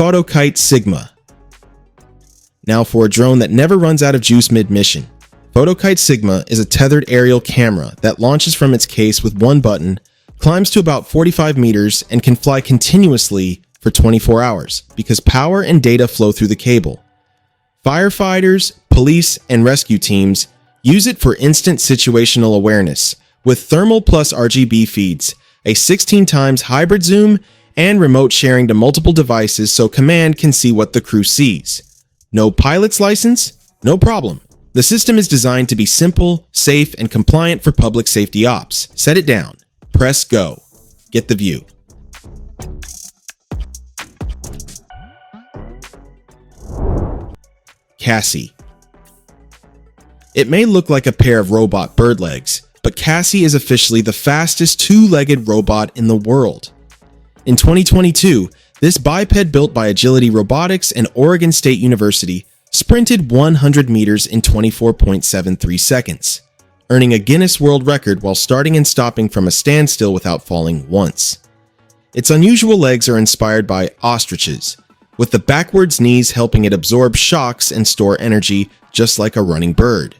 Photokite Sigma. Now for a drone that never runs out of juice mid-mission. Photokite Sigma is a tethered aerial camera that launches from its case with one button, climbs to about 45 meters, and can fly continuously for 24 hours because power and data flow through the cable. Firefighters, police, and rescue teams use it for instant situational awareness with thermal plus RGB feeds, a 16 times hybrid zoom, and remote sharing to multiple devices so command can see what the crew sees. No pilot's license? No problem. The system is designed to be simple, safe, and compliant for public safety ops. Set it down. Press go. Get the view. Cassie. It may look like a pair of robot bird legs, but Cassie is officially the fastest two-legged robot in the world. In 2022, this biped built by Agility Robotics and Oregon State University sprinted 100 meters in 24.73 seconds, earning a Guinness World Record while starting and stopping from a standstill without falling once. Its unusual legs are inspired by ostriches, with the backwards knees helping it absorb shocks and store energy just like a running bird.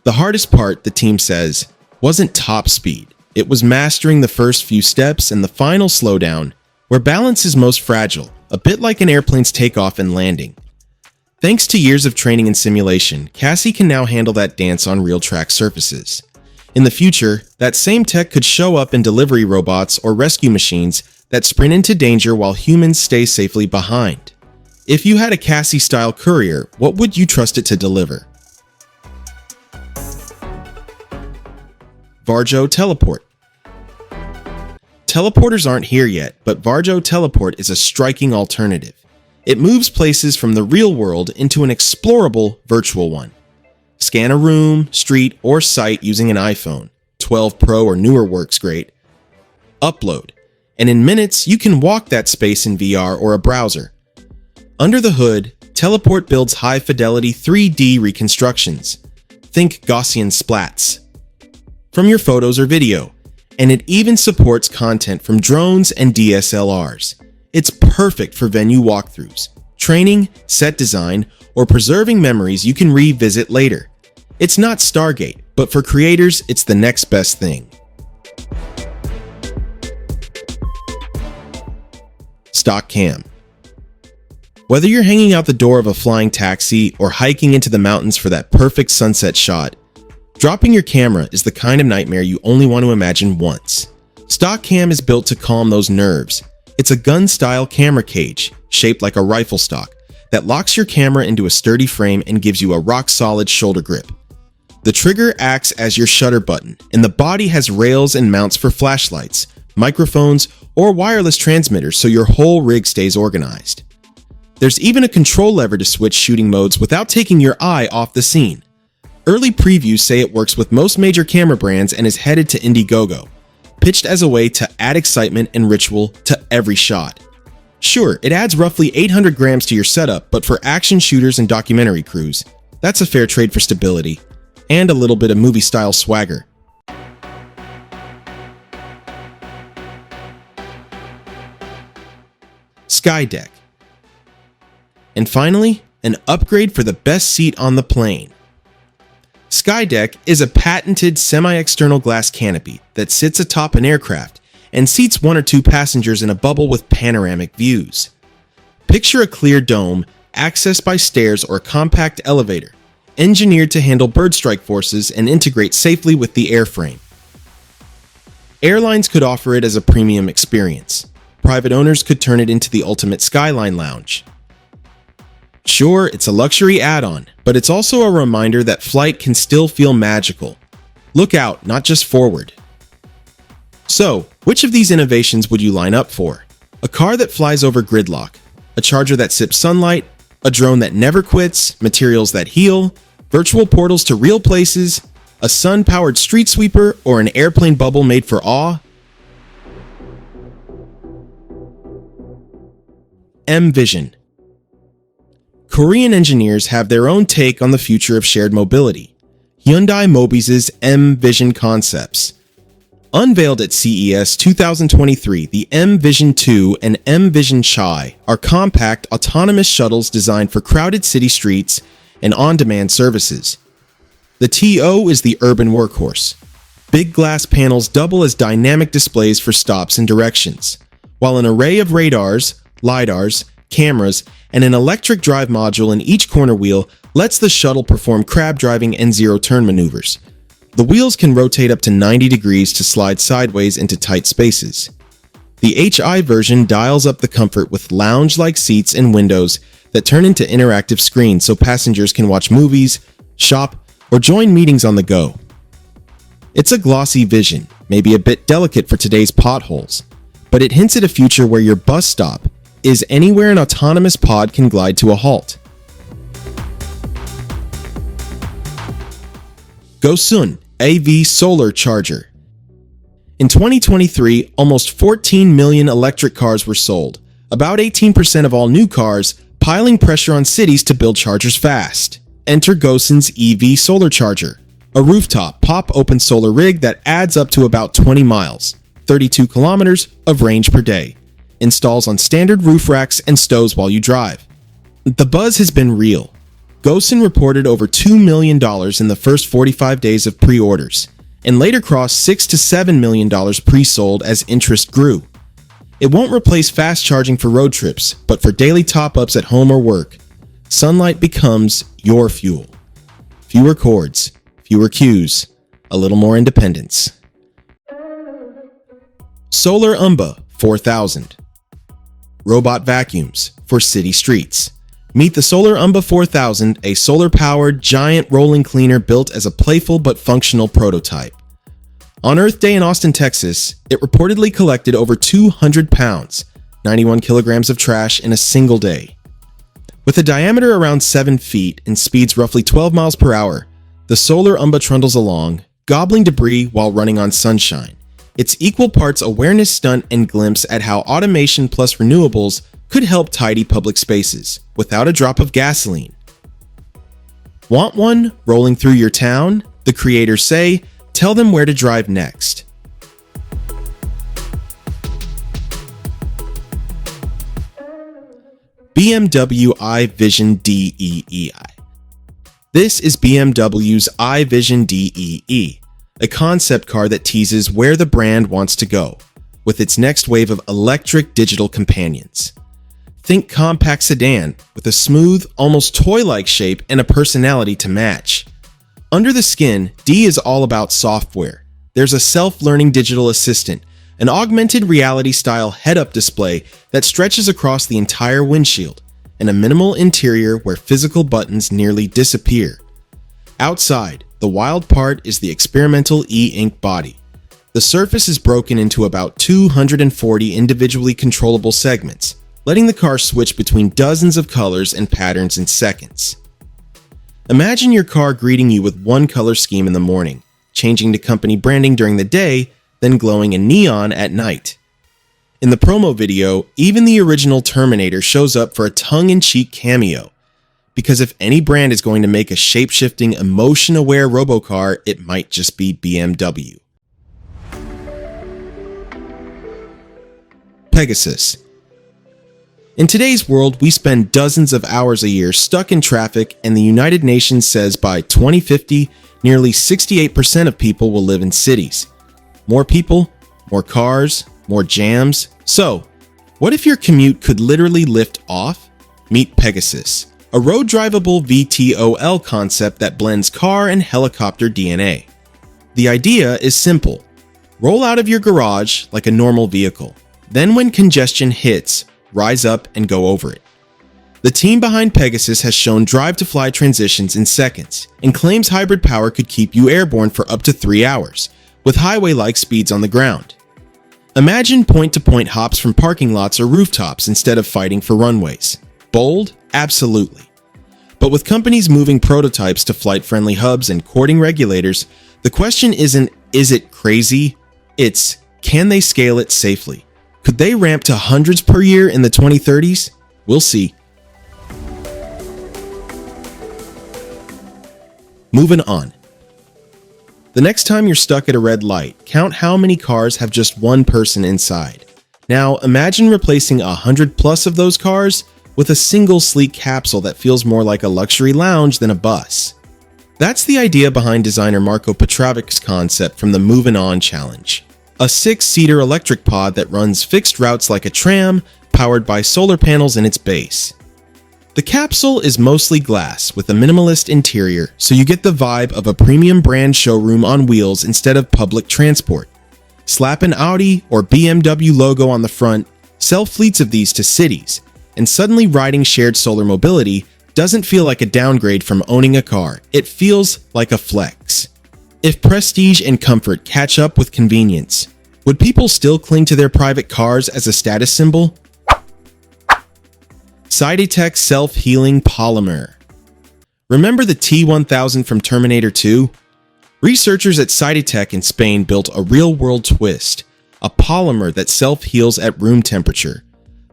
The hardest part, the team says, wasn't top speed. It was mastering the first few steps and the final slowdown, where balance is most fragile, a bit like an airplane's takeoff and landing. Thanks to years of training and simulation, Cassie can now handle that dance on real track surfaces. In the future, that same tech could show up in delivery robots or rescue machines that sprint into danger while humans stay safely behind. If you had a Cassie-style courier, what would you trust it to deliver? Varjo Teleport. Teleporters aren't here yet, but Varjo Teleport is a striking alternative. It moves places from the real world into an explorable virtual one. Scan a room, street, or site using an iPhone. 12 Pro or newer works great. Upload, and in minutes you can walk that space in VR or a browser. Under the hood, Teleport builds high-fidelity 3D reconstructions. Think Gaussian splats from your photos or video, and it even supports content from drones and DSLRs. It's perfect for venue walkthroughs, training, set design, or preserving memories you can revisit later. It's not Stargate, but for creators, it's the next best thing. Stock Cam. Whether you're hanging out the door of a flying taxi or hiking into the mountains for that perfect sunset shot, dropping your camera is the kind of nightmare you only want to imagine once. Stock Cam is built to calm those nerves. It's a gun-style camera cage, shaped like a rifle stock, that locks your camera into a sturdy frame and gives you a rock-solid shoulder grip. The trigger acts as your shutter button, and the body has rails and mounts for flashlights, microphones, or wireless transmitters so your whole rig stays organized. There's even a control lever to switch shooting modes without taking your eye off the scene. Early previews say it works with most major camera brands and is headed to Indiegogo, pitched as a way to add excitement and ritual to every shot. Sure, it adds roughly 800 grams to your setup, but for action shooters and documentary crews, that's a fair trade for stability, and a little bit of movie-style swagger. Skydeck. And finally, an upgrade for the best seat on the plane. Skydeck is a patented semi-external glass canopy that sits atop an aircraft and seats one or two passengers in a bubble with panoramic views. Picture a clear dome accessed by stairs or a compact elevator, engineered to handle bird strike forces and integrate safely with the airframe. Airlines could offer it as a premium experience. Private owners could turn it into the ultimate skyline lounge. Sure, it's a luxury add-on, but it's also a reminder that flight can still feel magical. Look out, not just forward. So, which of these innovations would you line up for? A car that flies over gridlock, a charger that sips sunlight, a drone that never quits, materials that heal, virtual portals to real places, a sun-powered street sweeper, or an airplane bubble made for awe? M-Vision. Korean engineers have their own take on the future of shared mobility. Hyundai Mobis' M-Vision concepts. Unveiled at CES 2023, the M-Vision 2 and M-Vision Chai are compact, autonomous shuttles designed for crowded city streets and on-demand services. The TO is the urban workhorse. Big glass panels double as dynamic displays for stops and directions, while an array of radars, lidars, cameras, and an electric drive module in each corner wheel lets the shuttle perform crab driving and zero-turn maneuvers. The wheels can rotate up to 90 degrees to slide sideways into tight spaces. The HI version dials up the comfort with lounge-like seats and windows that turn into interactive screens so passengers can watch movies, shop, or join meetings on the go. It's a glossy vision, maybe a bit delicate for today's potholes, but it hints at a future where your bus stop is anywhere an autonomous pod can glide to a halt. Gosun AV Solar Charger. In 2023, almost 14 million electric cars were sold, about 18% of all new cars, piling pressure on cities to build chargers fast. Enter Gosun's EV Solar Charger, a rooftop pop-open solar rig that adds up to about 20 miles, 32 kilometers of range per day. Installs on standard roof racks and stows while you drive. The buzz has been real. Gosun reported over $2 million in the first 45 days of pre-orders, and later crossed $6 to $7 million pre-sold as interest grew. It won't replace fast charging for road trips, but for daily top-ups at home or work, sunlight becomes your fuel. Fewer cords, fewer queues, a little more independence. Solar Umba 4000. Robot vacuums for city streets. Meet the Solar Umba 4000, a solar-powered, giant rolling cleaner built as a playful but functional prototype. On Earth Day in Austin, Texas, it reportedly collected over 200 pounds, 91 kilograms of trash in a single day. With a diameter around 7 feet and speeds roughly 12 miles per hour, the Solar Umba trundles along, gobbling debris while running on sunshine. It's equal parts awareness stunt and glimpse at how automation plus renewables could help tidy public spaces without a drop of gasoline. Want one rolling through your town? The creators say, tell them where to drive next. BMW iVision DEE. This is BMW's iVision DEE, a concept car that teases where the brand wants to go with its next wave of electric digital companions. Think compact sedan with a smooth, almost toy-like shape and a personality to match. Under the skin, D is all about software. There's a self-learning digital assistant, an augmented reality-style head-up display that stretches across the entire windshield, and a minimal interior where physical buttons nearly disappear. Outside, the wild part is the experimental e-ink body. The surface is broken into about 240 individually controllable segments, letting the car switch between dozens of colors and patterns in seconds. Imagine your car greeting you with one color scheme in the morning, changing to company branding during the day, then glowing in neon at night. In the promo video, even the original Terminator shows up for a tongue-in-cheek cameo, because if any brand is going to make a shape-shifting, emotion-aware robocar, it might just be BMW. Pegasus. In today's world, we spend dozens of hours a year stuck in traffic, and the United Nations says by 2050, nearly 68% of people will live in cities. More people, more cars, more jams. So, what if your commute could literally lift off? Meet Pegasus, a road-drivable VTOL concept that blends car and helicopter DNA. The idea is simple. Roll out of your garage like a normal vehicle. Then when congestion hits, rise up and go over it. The team behind Pegasus has shown drive-to-fly transitions in seconds and claims hybrid power could keep you airborne for up to 3 hours, with highway-like speeds on the ground. Imagine point-to-point hops from parking lots or rooftops instead of fighting for runways. Bold? Absolutely. But with companies moving prototypes to flight-friendly hubs and courting regulators, the question isn't, is it crazy? It's, can they scale it safely? Could they ramp to hundreds per year in the 2030s? We'll see. Moving on. The next time you're stuck at a red light, count how many cars have just one person inside. Now, imagine replacing 100 plus of those cars with a single sleek capsule that feels more like a luxury lounge than a bus. That's the idea behind designer Marco Petrovic's concept from the Movin' On Challenge. A 6-seater electric pod that runs fixed routes like a tram, powered by solar panels in its base. The capsule is mostly glass with a minimalist interior, so you get the vibe of a premium brand showroom on wheels instead of public transport. Slap an Audi or BMW logo on the front, sell fleets of these to cities, and suddenly riding shared solar mobility doesn't feel like a downgrade from owning a car. It feels like a flex. If prestige and comfort catch up with convenience, would people still cling to their private cars as a status symbol? Sidetech Self-Healing Polymer. Remember the T-1000 from Terminator 2? Researchers at Sidetech in Spain built a real-world twist, a polymer that self-heals at room temperature.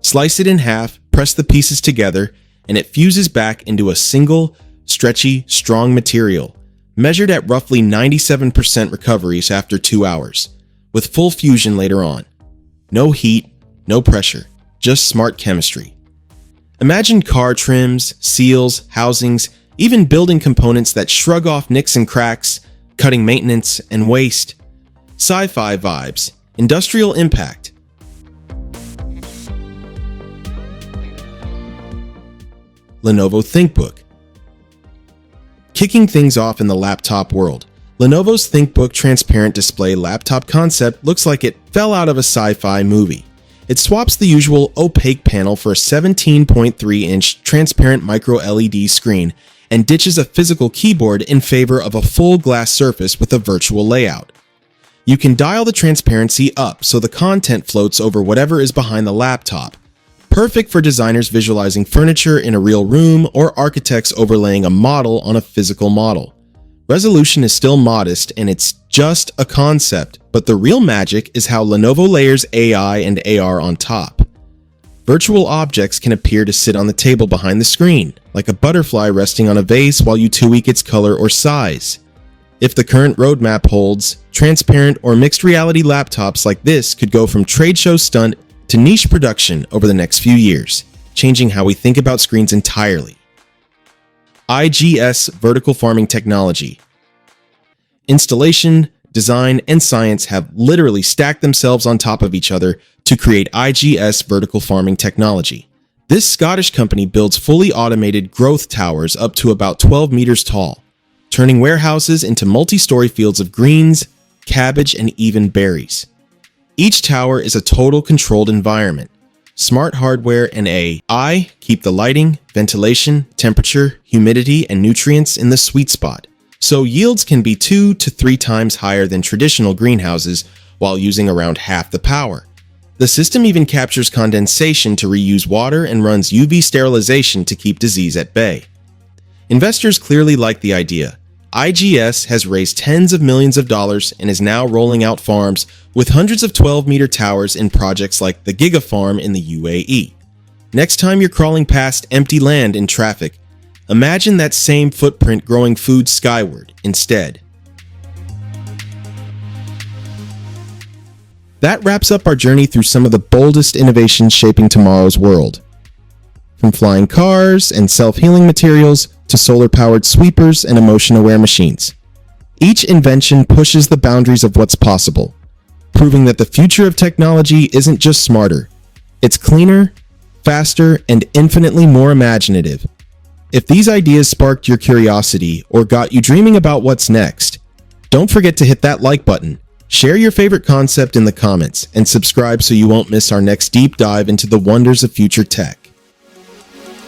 Slice it in half, press the pieces together, and it fuses back into a single, stretchy, strong material, measured at roughly 97% recoveries after 2 hours, with full fusion later on. No heat, no pressure, just smart chemistry. Imagine car trims, seals, housings, even building components that shrug off nicks and cracks, cutting maintenance and waste. Sci-fi vibes, industrial impact. Lenovo ThinkBook. Kicking things off in the laptop world, Lenovo's ThinkBook transparent display laptop concept looks like it fell out of a sci-fi movie. It swaps the usual opaque panel for a 17.3-inch transparent micro-LED screen and ditches a physical keyboard in favor of a full glass surface with a virtual layout. You can dial the transparency up so the content floats over whatever is behind the laptop. Perfect for designers visualizing furniture in a real room or architects overlaying a model on a physical model. Resolution is still modest and it's just a concept, but the real magic is how Lenovo layers AI and AR on top. Virtual objects can appear to sit on the table behind the screen, like a butterfly resting on a vase while you tweak its color or size. If the current roadmap holds, transparent or mixed reality laptops like this could go from trade show stunt to niche production over the next few years, changing how we think about screens entirely. IGS vertical farming technology. Installation, design, and science have literally stacked themselves on top of each other to create IGS vertical farming technology. This Scottish company builds fully automated growth towers up to about 12 meters tall, turning warehouses into multi-story fields of greens, cabbage, and even berries. Each tower is a total controlled environment. Smart hardware and AI keep the lighting, ventilation, temperature, humidity, and nutrients in the sweet spot, so yields can be 2 to 3 times higher than traditional greenhouses while using around half the power. The system even captures condensation to reuse water and runs UV sterilization to keep disease at bay. Investors clearly like the idea. IGS has raised tens of millions of dollars and is now rolling out farms with hundreds of 12-meter towers in projects like the Giga Farm in the UAE. Next time you're crawling past empty land in traffic, imagine that same footprint growing food skyward instead. That wraps up our journey through some of the boldest innovations shaping tomorrow's world. From flying cars and self-healing materials to solar-powered sweepers and emotion-aware machines. Each invention pushes the boundaries of what's possible, proving that the future of technology isn't just smarter, it's cleaner, faster, and infinitely more imaginative. If these ideas sparked your curiosity or got you dreaming about what's next, don't forget to hit that like button, share your favorite concept in the comments, and subscribe so you won't miss our next deep dive into the wonders of future tech.